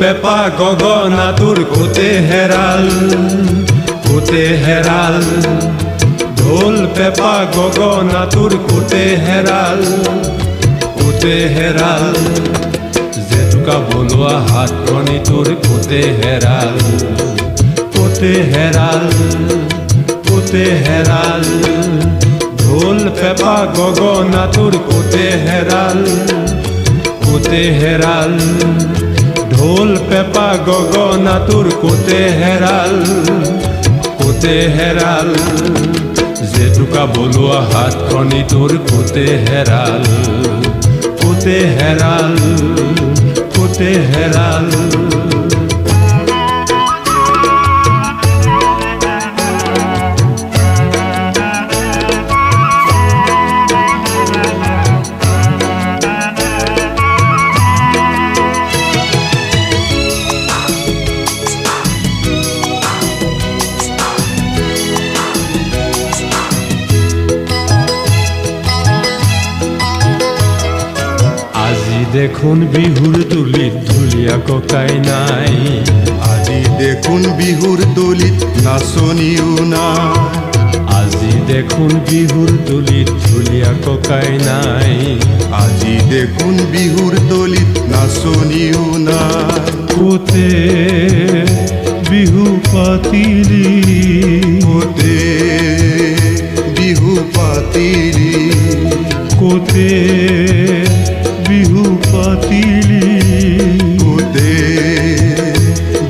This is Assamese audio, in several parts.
পেঁপা গগনা তোৰ কোতে হেৰাল, কোতে হেৰাল। ঢোল পেঁপা গগনা তোৰ কোতে হেৰাল, কোতে হেৰাল। জেতুকা বলোৱা হাতখনি তোৰ কোতে হেৰাল, কোতে হেৰাল, কোতে হেৰাল। ঢোল পেঁপা গগনা তোৰ কোতে হেৰাল, কোতে হেৰাল। ঢোল পেঁপা গগনা তোৰ কোতে হেৰাল, কোতে হেৰাল। জেতুকা বলোৱা হাতখনি তোৰ কোতে হেৰাল, কোতে হেৰাল, কোতে হেৰাল। দেখোন বিহুৰ তুলিত ঢুলীয়া ককাই নাই, আজি দেখোন বিহুৰ দলিত নাচনিও নাই। আজি দেখোন বিহুৰ তুলিত ঢুলীয়া ককাই নাই, আজি দেখোন বিহুৰ দলিত নাচনিও নাই। কোতে বিহু পাতিলি, কোতে বিহু পাতিলি, কোতে বিহু পাতিলি, কোতে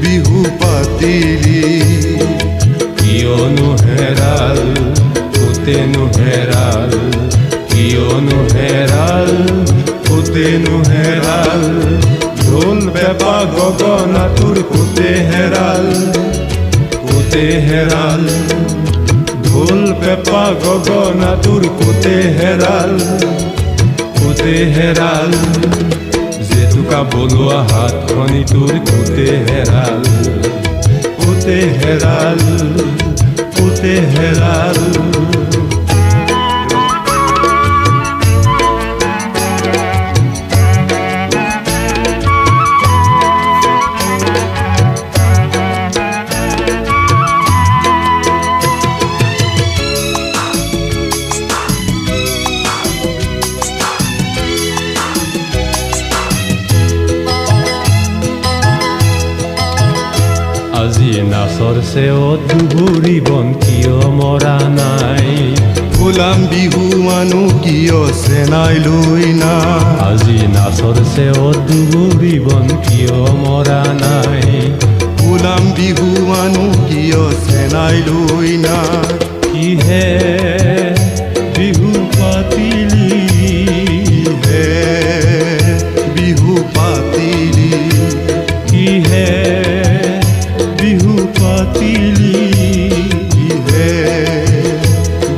বিহু পাতিলি। কিয়নো হেৰাল, কোতেনো হেৰাল, কিয়নো হেৰাল, কোতেনো হেৰাল। ঢোল পেঁপা গগনা তোৰ কোতে হেৰাল, কোতে হেৰাল। ঢোল পেঁপা গগনা তোৰ কোতে হেৰাল, কোতে হেৰাল। জেতুকা বলোৱা হাতখনি তোৰ কোতে হেৰাল, কোতে হেৰাল, কোতে হেৰাল। আজি নাচৰ চেৱত দুবৰি বন কিয় মৰা নাই, গোলাম বিহু মানুহ কিয় চেনাই লৈ নাই। আজি নাচৰ চেৱত দুবৰি বন কিয় মৰা নাই, গোলাম বিহু মানুহ কিয় চেনাই লৈ নাই। কিহে বিহু পাতিলি, হে বিহু পাতিলি, কিহে বিহু পাতিলি, হে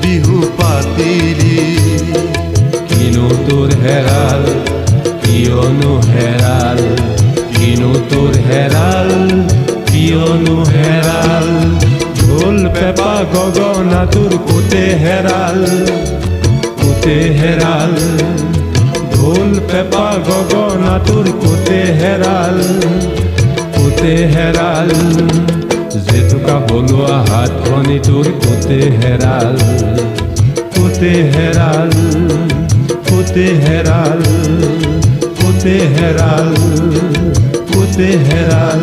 বিহু পাতিলি। কিনো তোৰ হেৰাল, কিয়নো হেৰাল, কিনো তোৰ হেৰাল, কিয়নো হেৰাল। ঢোল পেঁপা গগনা তোৰ কোতে হেৰাল, কোতে হেৰাল। ঢোল পেঁপা গগনা তোৰ কোতে হেৰাল, কোতে হেৰাল। জেতুকা বলোৱা হাতখনি তোৰ কোতে হেৰাল, কোতে হেৰাল, কোতে হেৰাল, কোতে হেৰাল, কোতে হেৰাল।